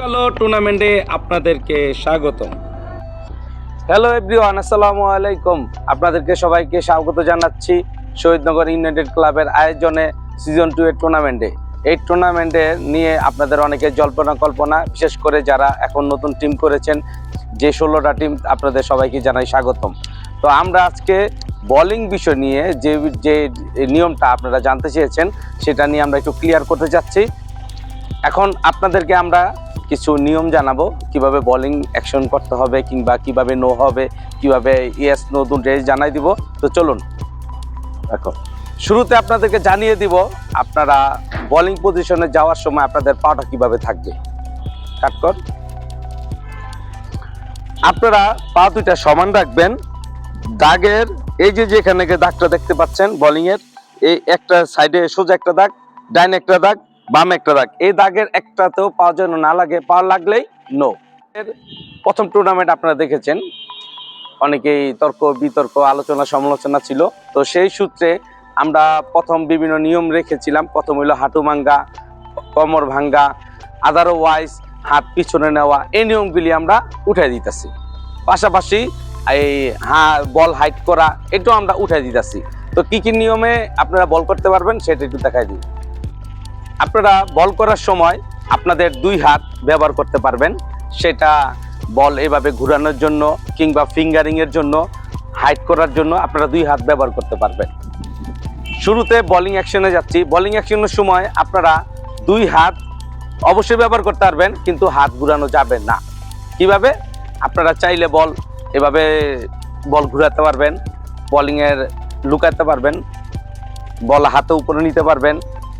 কালো টুর্নামেন্টে আপনাদেরকে স্বাগতম। হ্যালো এভরিওয়ান, আসসালামু আলাইকুম। আপনাদেরকে সবাইকে স্বাগত জানাচ্ছি শহীদনগর ইউনাইটেড ক্লাবের আয়োজনে সিজন 2 এর টুর্নামেন্টে। এই টুর্নামেন্টে নিয়ে আপনাদের অনেকে জল্পনা কল্পনা, বিশেষ করে যারা এখন নতুন টিম করেছেন, যে 16টা টিম, আপনাদের সবাইকে জানাই স্বাগতম। তো আমরা আজকে বোলিং বিষয় নিয়ে যে নিয়মটা আপনারা জানতে চেয়েছেন সেটা নিয়ে আমরা একটু ক্লিয়ার করতে যাচ্ছি। এখন আপনাদেরকে আমরা কিছু নিয়ম জানাবো, কিভাবে বোলিং অ্যাকশন করতে হবে কিংবা কিভাবে নো হবে, কিভাবে ইয়েস নো দুটোই জানাই দিব। তো চলুন, দেখো শুরুতে আপনাদেরকে জানিয়ে দিব আপনারা বোলিং পজিশনে যাওয়ার সময় আপনাদের পাটা কিভাবে থাকবে। কাটকর, আপনারা পা দুইটা সমান রাখবেন। দাগের এই যেখানে দাগটা দেখতে পাচ্ছেন বোলিং এর, এই একটা সাইডে সোজা একটা দাগ, ডাইন একটা দাগ, বাম একটা দাগ, এই দাগের একটাতেও পা যেন না লাগে, পা লাগলেই নো। এর প্রথম টুর্নামেন্ট আপনারা দেখেছেন, অনেকেই তর্ক বিতর্ক আলোচনা সমালোচনা ছিল। তো সেই সূত্রে আমরা প্রথম বিভিন্ন নিয়ম রেখেছিলাম। প্রথম হইল হাঁটু ভাঙ্গা, কোমর ভাঙ্গা, আদারওয়াইজ হাত পিছনে নেওয়া, এই নিয়মগুলি আমরা উঠাই দিতেছি। পাশাপাশি এই বল হাইট করা, এটাও আমরা উঠাই দিতেছি। তো কি কি নিয়মে আপনারা বল করতে পারবেন সেটা একটু দেখাই দিই। আপনারা বল করার সময় আপনাদের দুই হাত ব্যবহার করতে পারবেন, সেটা বল এভাবে ঘোরানোর জন্য কিংবা ফিঙ্গারিং এর জন্য, হাইট করার জন্য আপনারা দুই হাত ব্যবহার করতে পারবেন। শুরুতে বোলিং অ্যাকশনে যাচ্ছি। বোলিং অ্যাকশনের সময় আপনারা দুই হাত অবশ্যই ব্যবহার করতে পারবেন, কিন্তু হাত ঘুরানো যাবে না। কিভাবে? আপনারা চাইলে বল এভাবে বল ঘুরাতে পারবেন, বোলিংয়ের লুকাতে পারবেন, বল হাতে উপরে নিতে পারবেন,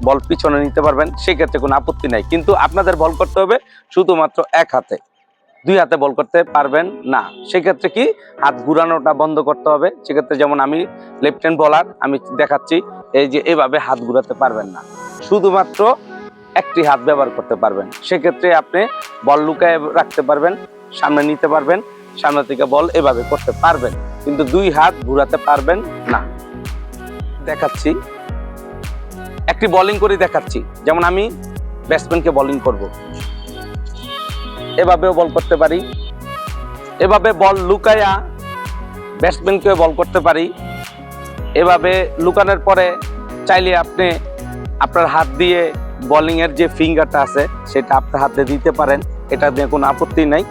বল পিছনে নিতে পারবেন, সেক্ষেত্রে কোনো আপত্তি নাই। কিন্তু আপনাদের বল করতে হবে শুধুমাত্র এক হাতে, দুই হাতে বল করতে পারবেন না। সেক্ষেত্রে কি হাত ঘুরানোটা বন্ধ করতে হবে। সেক্ষেত্রে যেমন আমি লেফট হ্যান্ড বোলার, আমি দেখাচ্ছি, এই যে এভাবে হাত ঘুরাতে পারবেন না, শুধুমাত্র একটি হাত ব্যবহার করতে পারবেন। সেক্ষেত্রে আপনি বল লুকায় রাখতে পারবেন, সামনে নিতে পারবেন, সামনে থেকে বল এভাবে করতে পারবেন, কিন্তু দুই হাত ঘুরাতে পারবেন না। দেখাচ্ছি, একটি বোলিং করে দেখাচ্ছি। যেমন আমি ব্যাটসম্যানকে বোলিং করব, এভাবেও বল করতে পারি, এভাবে বল লুকায়া ব্যাটসম্যানকে বল করতে পারি। এভাবে লুকানোর পরে চাইলে আপনি আপনার হাত দিয়ে বোলিং এর যে ফিঙ্গারটা আছে সেটা আপনার হাতে দিতে পারেন, এটা দিয়ে কোনো আপত্তি নাই।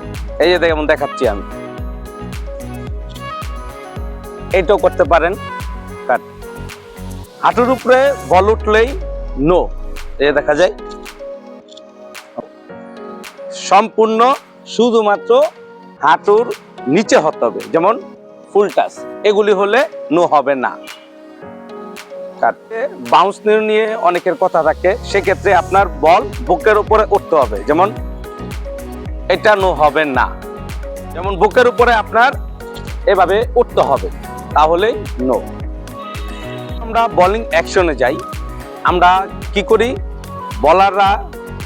এই যে যেমন দেখাচ্ছি আমি, এইটাও করতে পারেন। হাঁটুর উপরে বল উঠলেই নো, এই দেখা যায়। সম্পূর্ণ শুধুমাত্র হাঁটুর নিচে হতে হবে, যেমন ফুল টাচ, এগুলি হলে নো হবে না। বাউন্স নিয়ে অনেকের কথা থাকে, সেক্ষেত্রে আপনার বল বুকের উপরে উঠতে হবে, যেমন এটা নো হবে না। যেমন বুকের উপরে আপনার এভাবে উঠতে হবে, তাহলেই নো। আমরা বোলিং অ্যাকশনে যাই। আমরা কি করি, বলাররা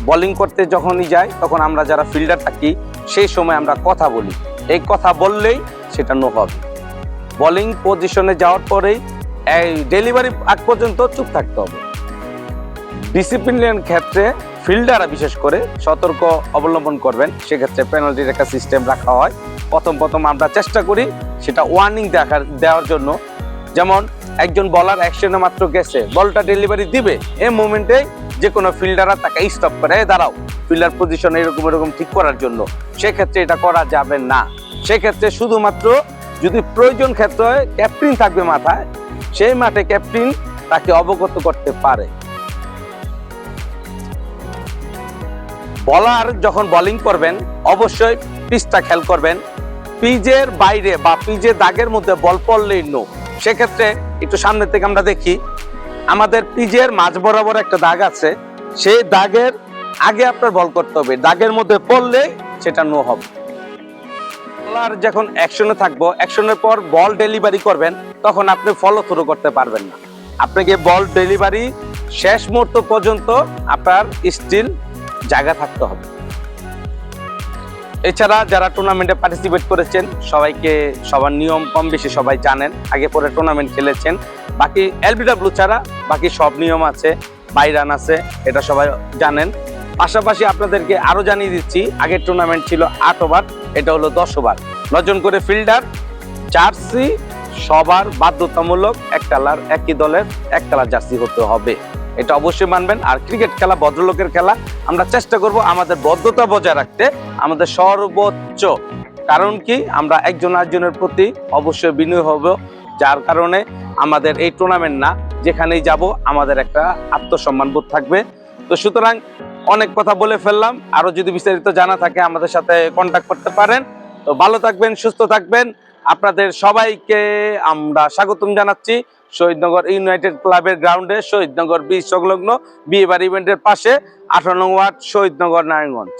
বোলিং করতে যখনই যায় তখন আমরা যারা ফিল্ডার থাকি সেই সময় আমরা কথা বলি, এই কথা বললেই সেটা নো হবে। বোলিং পজিশনে যাওয়ার পরেই এই ডেলিভারি আগ পর্যন্ত চুপ থাকতে হবে। ডিসিপ্লিনের ক্ষেত্রে ফিল্ডাররা বিশেষ করে সতর্ক অবলম্বন করবেন। সেক্ষেত্রে পেনাল্টির একটা সিস্টেম রাখা হয়। প্রথম আমরা চেষ্টা করি সেটা ওয়ার্নিং দেওয়ার জন্য। যেমন একজন বলার অ্যাকশনে মাত্র গেছে, বলটা ডেলিভারি দিবে, এই মুভমেন্টে যে কোনো ফিল্ডাররা তাকে স্টপ করে, দাঁড়াও, ফিল্ডার পজিশন এরকম ঠিক করার জন্য। সেক্ষেত্রে এটা করা যাবে না। সেক্ষেত্রে শুধুমাত্র যদি প্রয়োজন ক্ষেত্রে ক্যাপ্টেন থাকবে মাথায়, সেই মাঠে ক্যাপ্টেন তাকে অবগত করতে পারে। বলার যখন বোলিং করবেন অবশ্যই পিচটা খেয়াল করবেন। পিচের বাইরে বা পিচের দাগের মধ্যে বল পড়লেই নো। সেক্ষেত্রে একটু সামনে থেকে আমরা দেখি, আমাদের পিচের মাঝ বরাবর একটা দাগ আছে, সেই দাগের আগে আপনার বল করতে হবে, দাগের মধ্যে পড়লেই সেটা নো হবে। বলার যখন অ্যাকশনে থাকবো, অ্যাকশনের পর বল ডেলিভারি করবেন, তখন আপনি ফলো থ্রো করতে পারবেন না। আপনাকে বল ডেলিভারি শেষ মুহূর্ত পর্যন্ত আপনার স্টিল জায়গা থাকতে হবে। এছাড়া যারা টুর্নামেন্টে পার্টিসিপেট করেছেন সবার নিয়ম কম বেশি সবাই জানেন, আগে পরে টুর্নামেন্ট খেলেছেন। বাকি এলবিডব্লিউ ছাড়া বাকি সব নিয়ম আছে, বাই রান আছে, এটা সবাই জানেন। পাশাপাশি আপনাদেরকে আরো জানিয়ে দিচ্ছি, আগের টুর্নামেন্ট ছিল 8 ওভার, এটা হলো 10 ওভার। 9 জন করে ফিল্ডার, জার্সি সবার বাধ্যতামূলক এক কালার, একই দলের এক কালার জার্সি হতে হবে, এটা অবশ্যই মানবেন। আর ক্রিকেট খেলা ভদ্রলোকের খেলা, আমরা চেষ্টা করব আমাদের বদ্ধতা বজায় রাখতে, আমাদের সর্বোচ্চ। কারণ কি, আমরা একজন আরেকজনের প্রতি অবশ্যই বিনয়ী হব, যার কারণে আমাদের এই টুর্নামেন্ট না, যেখানেই যাব আমাদের একটা আত্মসম্মান বোধ থাকবে। তো সুতরাং অনেক কথা বলে ফেললাম, আরো যদি বিস্তারিত জানা থাকে আমাদের সাথে কন্ট্যাক্ট করতে পারেন। তো ভালো থাকবেন, সুস্থ থাকবেন, আপনাদের সবাইকে আমরা স্বাগতম জানাচ্ছি শহীদনগর ইউনাইটেড ক্লাবের গ্রাউন্ডে, শহীদনগর বীজ সংলগ্ন বিয়েবাড়ি ইভেন্টের পাশে, 18 নং ওয়ার্ড, শহীদনগর, নারায়ণগঞ্জ।